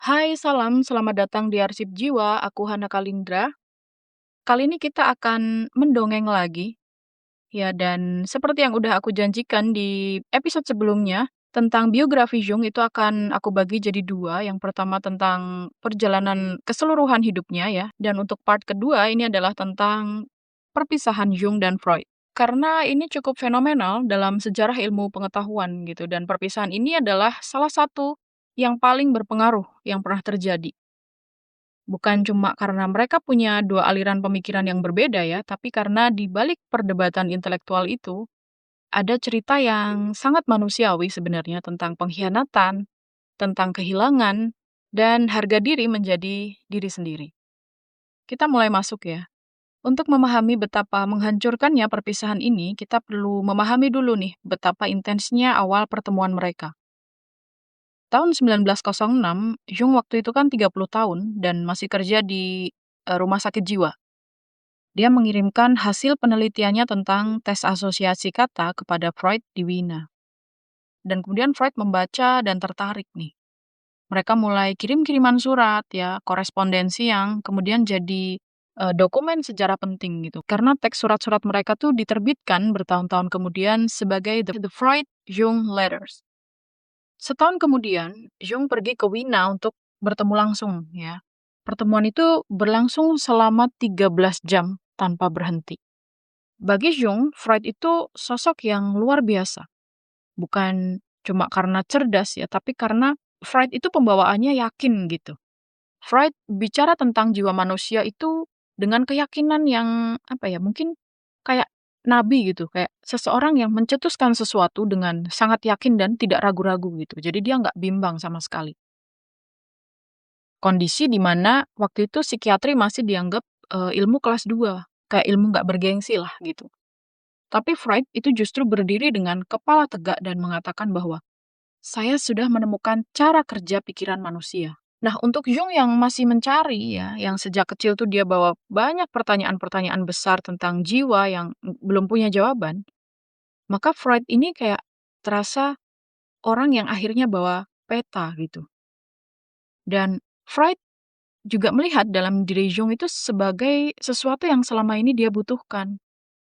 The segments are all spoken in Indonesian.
Hai, salam, selamat datang di Arsip Jiwa. Aku Hana Kalindra. Kali ini kita akan mendongeng lagi, ya, dan seperti yang udah aku janjikan di episode sebelumnya, tentang biografi Jung itu akan aku bagi jadi dua. Yang pertama tentang perjalanan keseluruhan hidupnya ya, dan untuk part kedua ini adalah tentang perpisahan Jung dan Freud. Karena ini cukup fenomenal dalam sejarah ilmu pengetahuan gitu, dan perpisahan ini adalah salah satu yang paling berpengaruh yang pernah terjadi. Bukan cuma karena mereka punya dua aliran pemikiran yang berbeda ya, tapi karena di balik perdebatan intelektual itu, ada cerita yang sangat manusiawi sebenarnya tentang pengkhianatan, tentang kehilangan, dan harga diri menjadi diri sendiri. Kita mulai masuk ya. Untuk memahami betapa menghancurkannya perpisahan ini, kita perlu memahami dulu nih betapa intensnya awal pertemuan mereka. Tahun 1906, Jung waktu itu kan 30 tahun dan masih kerja di rumah sakit jiwa. Dia mengirimkan hasil penelitiannya tentang tes asosiasi kata kepada Freud di Wina. Dan kemudian Freud membaca dan tertarik nih. Mereka mulai kirim-kiriman surat ya, korespondensi yang kemudian jadi dokumen sejarah penting gitu. Karena teks surat-surat mereka tuh diterbitkan bertahun-tahun kemudian sebagai The Freud-Jung Letters. Setahun kemudian, Jung pergi ke Wina untuk bertemu langsung ya. Pertemuan itu berlangsung selama 13 jam tanpa berhenti. Bagi Jung, Freud itu sosok yang luar biasa. Bukan cuma karena cerdas ya, tapi karena Freud itu pembawaannya yakin gitu. Freud bicara tentang jiwa manusia itu dengan keyakinan yang apa ya, mungkin kayak nabi gitu, kayak seseorang yang mencetuskan sesuatu dengan sangat yakin dan tidak ragu-ragu gitu. Jadi dia nggak bimbang sama sekali. Kondisi di mana waktu itu psikiatri masih dianggap ilmu kelas 2, kayak ilmu nggak bergengsi lah gitu. Tapi Freud itu justru berdiri dengan kepala tegak dan mengatakan bahwa saya sudah menemukan cara kerja pikiran manusia. Nah, untuk Jung yang masih mencari ya, yang sejak kecil tuh dia bawa banyak pertanyaan-pertanyaan besar tentang jiwa yang belum punya jawaban, maka Freud ini kayak terasa orang yang akhirnya bawa peta gitu. Dan Freud juga melihat dalam diri Jung itu sebagai sesuatu yang selama ini dia butuhkan.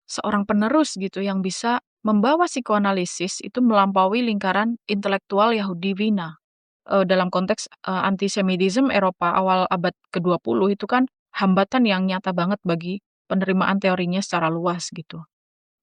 Seorang penerus gitu yang bisa membawa psikoanalisis itu melampaui lingkaran intelektual Yahudi Wina. Dalam konteks antisemitisme Eropa awal abad ke-20 itu kan hambatan yang nyata banget bagi penerimaan teorinya secara luas gitu.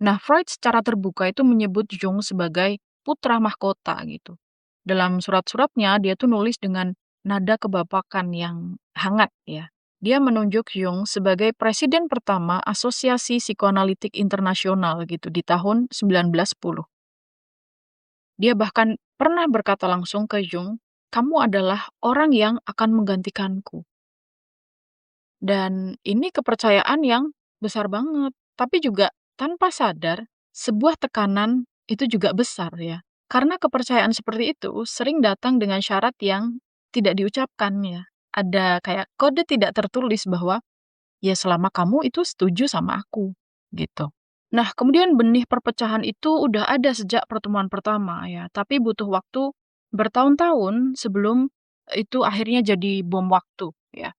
Nah, Freud secara terbuka itu menyebut Jung sebagai putra mahkota gitu. Dalam surat-suratnya dia tuh nulis dengan nada kebapakan yang hangat ya. Dia menunjuk Jung sebagai presiden pertama Asosiasi Psikoanalitik Internasional gitu di tahun 1910. Dia bahkan pernah berkata langsung ke Jung, "Kamu adalah orang yang akan menggantikanku." Dan ini kepercayaan yang besar banget, tapi juga tanpa sadar sebuah tekanan itu juga besar ya. Karena kepercayaan seperti itu sering datang dengan syarat yang tidak diucapkan ya. Ada kayak kode tidak tertulis bahwa ya selama kamu itu setuju sama aku gitu. Nah, kemudian benih perpecahan itu udah ada sejak pertemuan pertama ya, tapi butuh waktu bertahun-tahun sebelum itu akhirnya jadi bom waktu ya.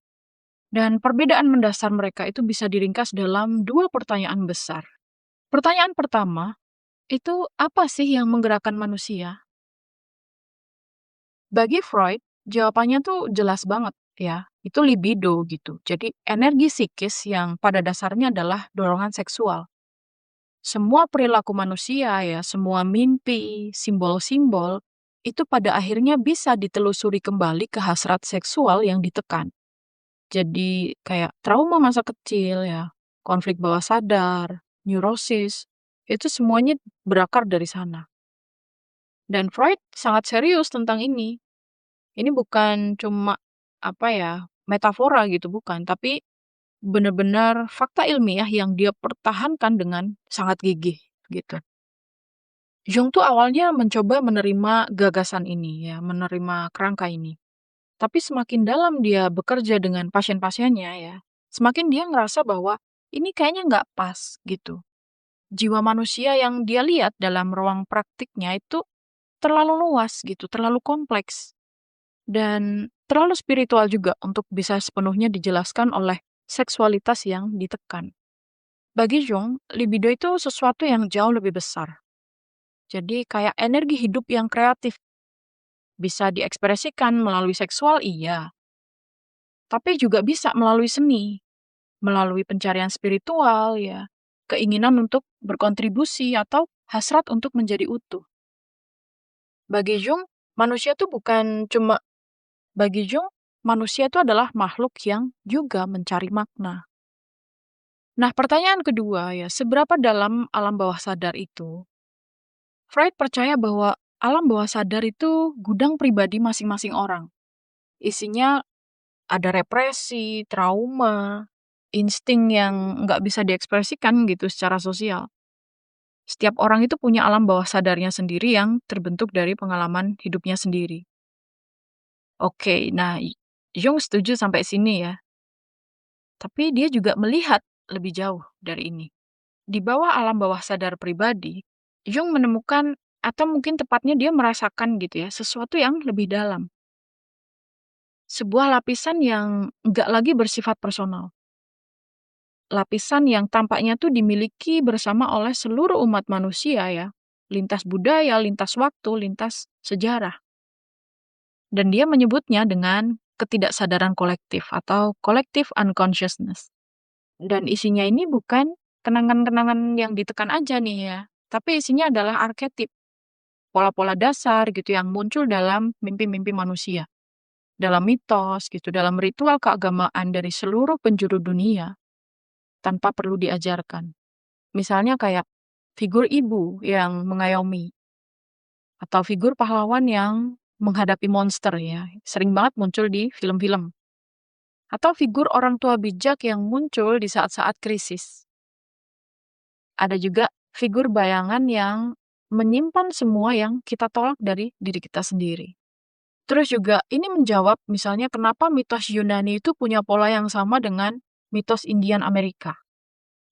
Dan perbedaan mendasar mereka itu bisa diringkas dalam dua pertanyaan besar. Pertanyaan pertama, itu apa sih yang menggerakkan manusia? Bagi Freud, jawabannya tuh jelas banget ya. Itu libido gitu. Jadi energi psikis yang pada dasarnya adalah dorongan seksual. Semua perilaku manusia ya, semua mimpi, simbol-simbol, itu pada akhirnya bisa ditelusuri kembali ke hasrat seksual yang ditekan. Jadi kayak trauma masa kecil ya, konflik bawah sadar, neurosis, itu semuanya berakar dari sana. Dan Freud sangat serius tentang ini. Ini bukan cuma apa ya, metafora gitu bukan, tapi benar-benar fakta ilmiah yang dia pertahankan dengan sangat gigih gitu. Jung tuh awalnya mencoba menerima gagasan ini ya, menerima kerangka ini. Tapi semakin dalam dia bekerja dengan pasien-pasiennya ya, semakin dia ngerasa bahwa ini kayaknya nggak pas gitu. Jiwa manusia yang dia lihat dalam ruang praktiknya itu terlalu luas gitu, terlalu kompleks. dan terlalu spiritual juga untuk bisa sepenuhnya dijelaskan oleh seksualitas yang ditekan. Bagi Jung, libido itu sesuatu yang jauh lebih besar. Jadi kayak energi hidup yang kreatif, bisa diekspresikan melalui seksual iya, tapi juga bisa melalui seni, melalui pencarian spiritual ya, keinginan untuk berkontribusi atau hasrat untuk menjadi utuh. Bagi Jung, manusia itu bukan cuma bagi Jung, manusia itu adalah makhluk yang juga mencari makna. Nah, pertanyaan kedua ya, seberapa dalam alam bawah sadar itu? Freud percaya bahwa alam bawah sadar itu gudang pribadi masing-masing orang. Isinya ada represi, trauma, insting yang nggak bisa diekspresikan gitu secara sosial. Setiap orang itu punya alam bawah sadarnya sendiri yang terbentuk dari pengalaman hidupnya sendiri. Oke, nah Jung setuju sampai sini ya. Tapi dia juga melihat lebih jauh dari ini. Di bawah alam bawah sadar pribadi, Jung menemukan atau mungkin tepatnya dia merasakan gitu ya, sesuatu yang lebih dalam. Sebuah lapisan yang nggak lagi bersifat personal. Lapisan yang tampaknya tuh dimiliki bersama oleh seluruh umat manusia ya. Lintas budaya, lintas waktu, lintas sejarah. Dan dia menyebutnya dengan ketidaksadaran kolektif atau collective unconsciousness. Dan isinya ini bukan kenangan-kenangan yang ditekan aja nih ya, tapi isinya adalah arketip, pola-pola dasar gitu yang muncul dalam mimpi-mimpi manusia, dalam mitos gitu, dalam ritual keagamaan dari seluruh penjuru dunia tanpa perlu diajarkan. Misalnya kayak figur ibu yang mengayomi atau figur pahlawan yang menghadapi monster ya, sering banget muncul di film-film. Atau figur orang tua bijak yang muncul di saat-saat krisis. Ada juga figur bayangan yang menyimpan semua yang kita tolak dari diri kita sendiri. Terus juga ini menjawab misalnya kenapa mitos Yunani itu punya pola yang sama dengan mitos Indian Amerika.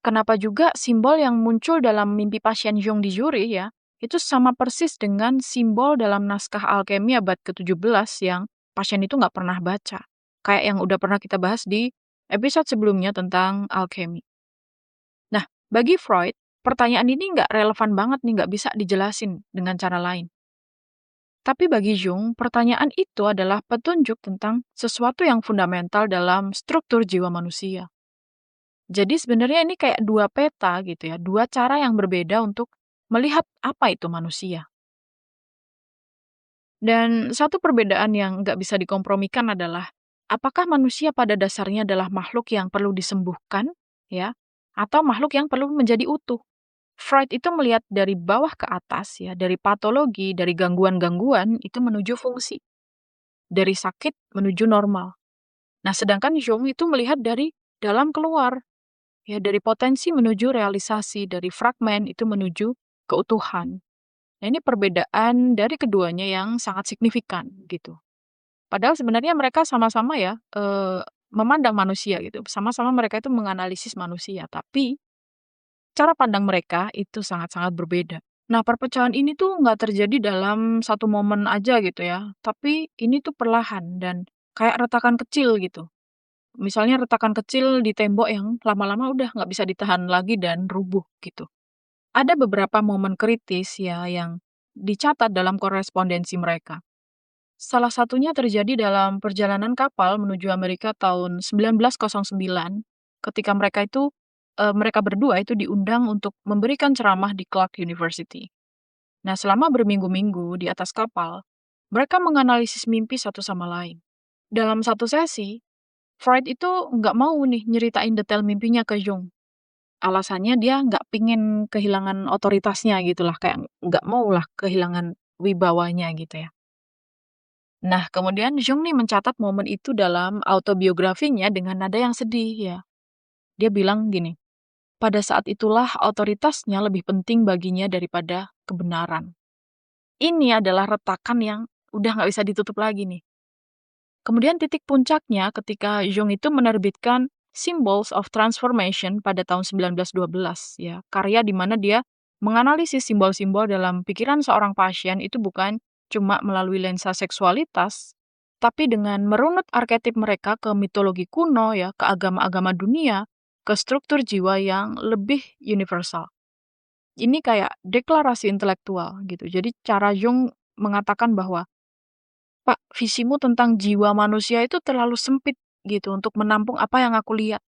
Kenapa juga simbol yang muncul dalam mimpi pasien Jung di Zurich ya, itu sama persis dengan simbol dalam naskah alkemi abad ke-17 yang pasien itu nggak pernah baca. Kayak yang udah pernah kita bahas di episode sebelumnya tentang alkemi. Nah, bagi Freud, pertanyaan ini nggak relevan banget nih, nggak bisa dijelasin dengan cara lain. Tapi bagi Jung, pertanyaan itu adalah petunjuk tentang sesuatu yang fundamental dalam struktur jiwa manusia. Jadi sebenarnya ini kayak dua peta gitu ya, dua cara yang berbeda untuk melihat apa itu manusia. Dan satu perbedaan yang nggak bisa dikompromikan adalah, apakah manusia pada dasarnya adalah makhluk yang perlu disembuhkan, ya, atau makhluk yang perlu menjadi utuh. Freud itu melihat dari bawah ke atas ya, dari patologi, dari gangguan-gangguan itu menuju fungsi. Dari sakit menuju normal. Nah, sedangkan Jung itu melihat dari dalam keluar. Ya, dari potensi menuju realisasi, dari fragmen itu menuju keutuhan. Nah, ini perbedaan dari keduanya yang sangat signifikan gitu. Padahal sebenarnya mereka sama-sama ya memandang manusia gitu. Sama-sama mereka itu menganalisis manusia, tapi cara pandang mereka itu sangat-sangat berbeda. Nah, perpecahan ini tuh nggak terjadi dalam satu momen aja gitu ya, tapi ini tuh perlahan dan kayak retakan kecil gitu. Misalnya retakan kecil di tembok yang lama-lama udah nggak bisa ditahan lagi dan rubuh gitu. Ada beberapa momen kritis ya yang dicatat dalam korespondensi mereka. Salah satunya terjadi dalam perjalanan kapal menuju Amerika tahun 1909 ketika mereka berdua itu diundang untuk memberikan ceramah di Clark University. Nah, selama berminggu-minggu di atas kapal, mereka menganalisis mimpi satu sama lain. Dalam satu sesi, Freud itu nggak mau nih nyeritain detail mimpinya ke Jung. Alasannya dia nggak pingin kehilangan otoritasnya gitulah, kayak nggak mau lah kehilangan wibawanya gitu ya. Nah, kemudian Jung nih mencatat momen itu dalam autobiografinya dengan nada yang sedih ya. Dia bilang gini, pada saat itulah otoritasnya lebih penting baginya daripada kebenaran. Ini adalah retakan yang udah nggak bisa ditutup lagi nih. Kemudian titik puncaknya ketika Jung itu menerbitkan Symbols of Transformation pada tahun 1912 ya, karya di mana dia menganalisis simbol-simbol dalam pikiran seorang pasien itu bukan cuma melalui lensa seksualitas, tapi dengan merunut arketip mereka ke mitologi kuno ya, ke agama-agama dunia, ke struktur jiwa yang lebih universal. Ini kayak deklarasi intelektual gitu. Jadi cara Jung mengatakan bahwa, "Pak, visimu tentang jiwa manusia itu terlalu sempit gitu untuk menampung apa yang aku lihat."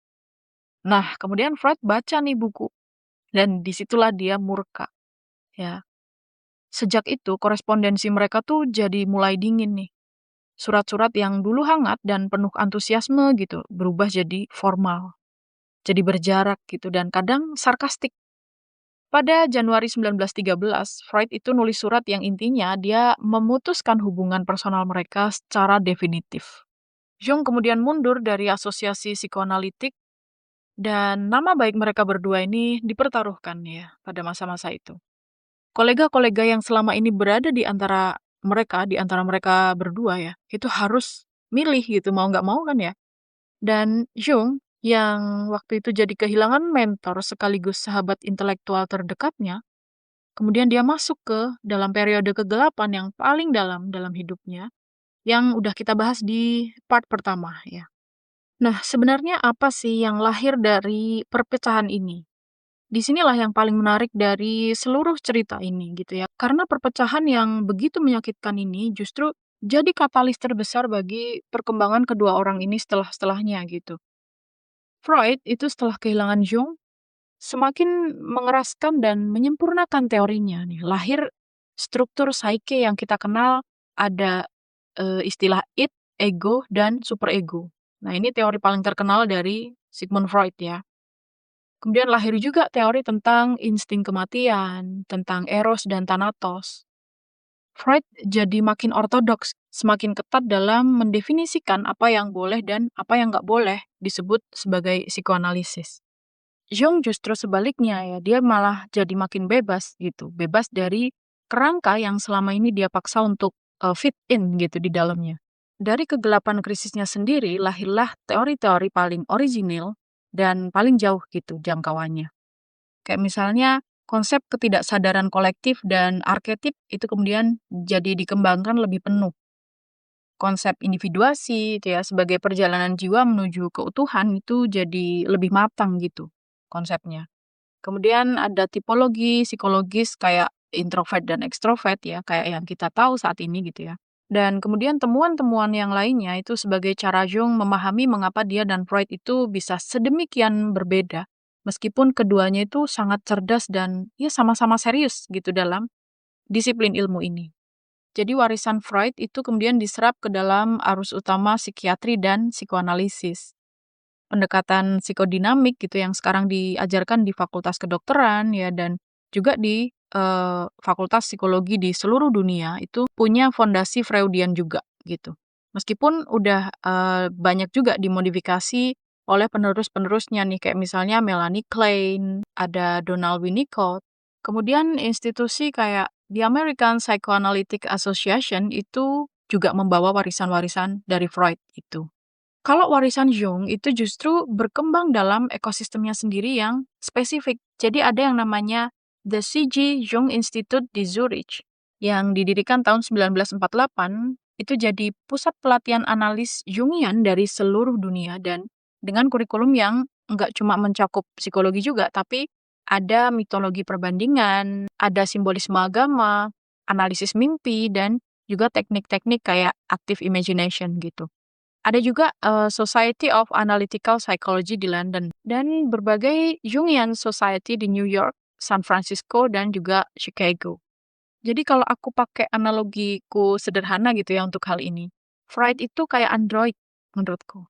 Nah, kemudian Freud baca nih buku dan disitulah dia murka, ya. Sejak itu korespondensi mereka tuh jadi mulai dingin nih. Surat-surat yang dulu hangat dan penuh antusiasme gitu berubah jadi formal, jadi berjarak gitu dan kadang sarkastik. Pada Januari 1913, Freud itu nulis surat yang intinya dia memutuskan hubungan personal mereka secara definitif. Jung kemudian mundur dari asosiasi psikoanalitik dan nama baik mereka berdua ini dipertaruhkan ya pada masa-masa itu. Kolega-kolega yang selama ini berada di antara mereka berdua ya, itu harus milih gitu, mau nggak mau kan ya. Dan Jung yang waktu itu jadi kehilangan mentor sekaligus sahabat intelektual terdekatnya, kemudian dia masuk ke dalam periode kegelapan yang paling dalam dalam hidupnya, yang udah kita bahas di part pertama ya. Nah, sebenarnya apa sih yang lahir dari perpecahan ini? Disinilah yang paling menarik dari seluruh cerita ini gitu ya. Karena perpecahan yang begitu menyakitkan ini justru jadi katalis terbesar bagi perkembangan kedua orang ini setelahnya gitu. Freud itu setelah kehilangan Jung semakin mengeraskan dan menyempurnakan teorinya nih. Lahir struktur psyche yang kita kenal ada istilah id, ego, dan superego. Nah, ini teori paling terkenal dari Sigmund Freud ya. Kemudian lahir juga teori tentang insting kematian, tentang Eros dan Thanatos. Freud jadi makin ortodoks, semakin ketat dalam mendefinisikan apa yang boleh dan apa yang nggak boleh disebut sebagai psikoanalisis. Jung justru sebaliknya ya, dia malah jadi makin bebas gitu, bebas dari kerangka yang selama ini dia paksa untuk fit in gitu di dalamnya. Dari kegelapan krisisnya sendiri lahirlah teori-teori paling orisinil dan paling jauh gitu jangkauannya. Kayak misalnya konsep ketidaksadaran kolektif dan arketip itu kemudian jadi dikembangkan lebih penuh. Konsep individuasi itu ya sebagai perjalanan jiwa menuju keutuhan itu jadi lebih matang gitu konsepnya. Kemudian ada tipologi psikologis kayak introvert dan ekstrovert ya, kayak yang kita tahu saat ini gitu ya. Dan kemudian temuan-temuan yang lainnya itu sebagai cara Jung memahami mengapa dia dan Freud itu bisa sedemikian berbeda, meskipun keduanya itu sangat cerdas dan ya sama-sama serius gitu dalam disiplin ilmu ini. Jadi warisan Freud itu kemudian diserap ke dalam arus utama psikiatri dan psikoanalisis. Pendekatan psikodinamik gitu yang sekarang diajarkan di Fakultas Kedokteran ya dan juga di Fakultas Psikologi di seluruh dunia itu punya fondasi Freudian juga gitu. Meskipun udah banyak juga dimodifikasi oleh penerus-penerusnya nih kayak misalnya Melanie Klein, ada Donald Winnicott. Kemudian institusi kayak The American Psychoanalytic Association itu juga membawa warisan-warisan dari Freud itu. Kalau warisan Jung itu justru berkembang dalam ekosistemnya sendiri yang spesifik. Jadi ada yang namanya The C.G. Jung Institute di Zurich yang didirikan tahun 1948 itu jadi pusat pelatihan analis Jungian dari seluruh dunia dan dengan kurikulum yang nggak cuma mencakup psikologi juga, tapi ada mitologi perbandingan, ada simbolisme agama, analisis mimpi, dan juga teknik-teknik kayak active imagination gitu. Ada juga Society of Analytical Psychology di London dan berbagai Jungian Society di New York, San Francisco, dan juga Chicago. Jadi kalau aku pakai analogiku sederhana gitu ya untuk hal ini, Freud itu kayak Android menurutku.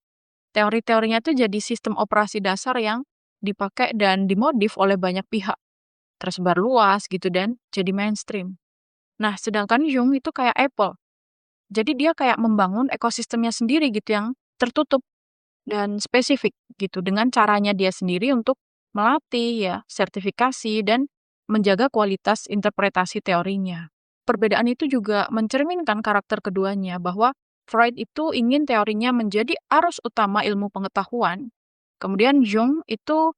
Teori-teorinya itu jadi sistem operasi dasar yang dipakai dan dimodif oleh banyak pihak, tersebar luas gitu dan jadi mainstream. Nah, sedangkan Jung itu kayak Apple. Jadi dia kayak membangun ekosistemnya sendiri gitu yang tertutup dan spesifik gitu dengan caranya dia sendiri untuk melatih ya, sertifikasi dan menjaga kualitas interpretasi teorinya. Perbedaan itu juga mencerminkan karakter keduanya bahwa Freud itu ingin teorinya menjadi arus utama ilmu pengetahuan. Kemudian Jung itu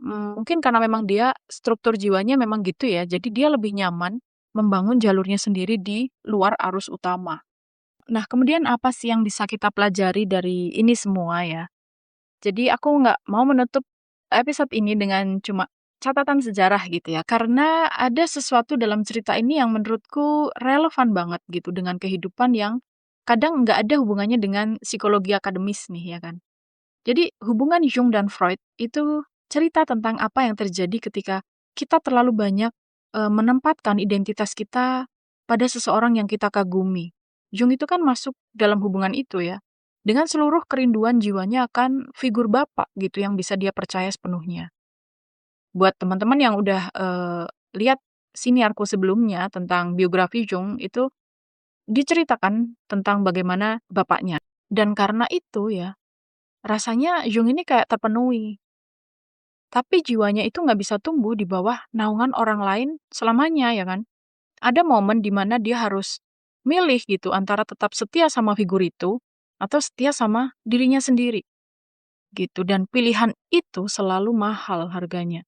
mungkin karena memang dia struktur jiwanya memang gitu ya, jadi dia lebih nyaman membangun jalurnya sendiri di luar arus utama. Nah, kemudian apa sih yang bisa kita pelajari dari ini semua ya? Jadi aku nggak mau menutup episode ini dengan cuma catatan sejarah gitu ya, karena ada sesuatu dalam cerita ini yang menurutku relevan banget gitu dengan kehidupan yang kadang nggak ada hubungannya dengan psikologi akademis nih ya kan. Jadi hubungan Jung dan Freud itu cerita tentang apa yang terjadi ketika kita terlalu banyak menempatkan identitas kita pada seseorang yang kita kagumi. Jung itu kan masuk dalam hubungan itu ya, dengan seluruh kerinduan jiwanya akan figur bapak gitu yang bisa dia percaya sepenuhnya. Buat teman-teman yang udah lihat siniarku sebelumnya tentang biografi Jung itu diceritakan tentang bagaimana bapaknya. Dan karena itu ya, rasanya Jung ini kayak terpenuhi, tapi jiwanya itu nggak bisa tumbuh di bawah naungan orang lain selamanya ya kan. Ada momen di mana dia harus milih gitu antara tetap setia sama figur itu atau setia sama dirinya sendiri gitu, dan pilihan itu selalu mahal harganya.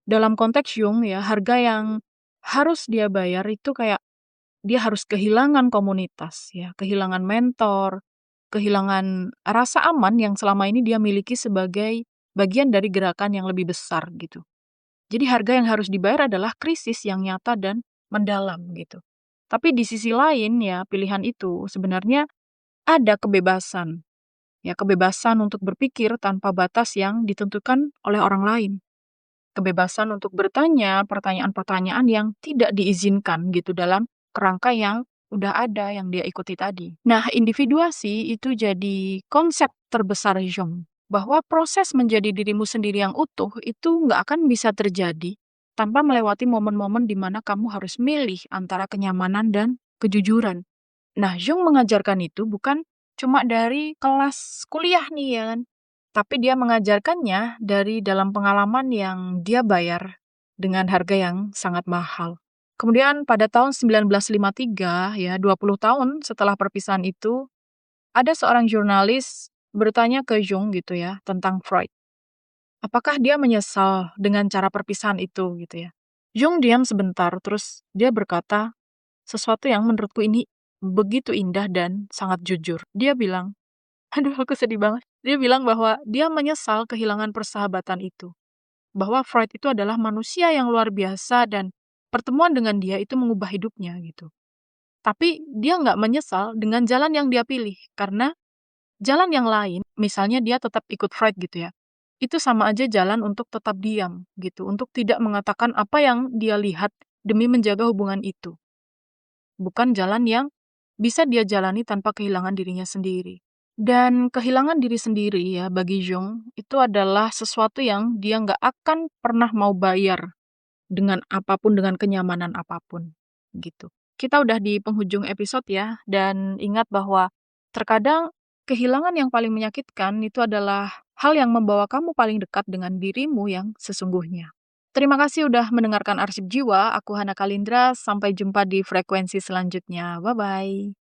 Dalam konteks Jung ya, harga yang harus dia bayar itu kayak dia harus kehilangan komunitas ya, kehilangan mentor, kehilangan rasa aman yang selama ini dia miliki sebagai bagian dari gerakan yang lebih besar gitu. Jadi harga yang harus dibayar adalah krisis yang nyata dan mendalam gitu. Tapi di sisi lain ya, pilihan itu sebenarnya ada kebebasan. Ya, kebebasan untuk berpikir tanpa batas yang ditentukan oleh orang lain. Kebebasan untuk bertanya pertanyaan-pertanyaan yang tidak diizinkan gitu dalam kerangka yang udah ada yang dia ikuti tadi. Nah, individuasi itu jadi konsep terbesar Jung, bahwa proses menjadi dirimu sendiri yang utuh itu nggak akan bisa terjadi tanpa melewati momen-momen di mana kamu harus milih antara kenyamanan dan kejujuran. Nah, Jung mengajarkan itu bukan cuma dari kelas kuliah nih ya kan, tapi dia mengajarkannya dari dalam pengalaman yang dia bayar dengan harga yang sangat mahal. Kemudian pada tahun 1953 ya, 20 tahun setelah perpisahan itu, ada seorang jurnalis bertanya ke Jung gitu ya tentang Freud. Apakah dia menyesal dengan cara perpisahan itu gitu ya. Jung diam sebentar terus dia berkata sesuatu yang menurutku ini begitu indah dan sangat jujur. Dia bilang, aduh aku sedih banget. Dia bilang bahwa dia menyesal kehilangan persahabatan itu. Bahwa Freud itu adalah manusia yang luar biasa dan pertemuan dengan dia itu mengubah hidupnya gitu. Tapi dia nggak menyesal dengan jalan yang dia pilih. Karena jalan yang lain, misalnya dia tetap ikut Freud gitu ya, itu sama aja jalan untuk tetap diam gitu. Untuk tidak mengatakan apa yang dia lihat demi menjaga hubungan itu. Bukan jalan yang bisa dia jalani tanpa kehilangan dirinya sendiri. Dan kehilangan diri sendiri ya bagi Jung itu adalah sesuatu yang dia nggak akan pernah mau bayar dengan apapun, dengan kenyamanan apapun gitu. Kita udah di penghujung episode ya, dan ingat bahwa terkadang kehilangan yang paling menyakitkan itu adalah hal yang membawa kamu paling dekat dengan dirimu yang sesungguhnya. Terima kasih udah mendengarkan Arsip Jiwa, aku Hana Kalindra, sampai jumpa di frekuensi selanjutnya. Bye-bye.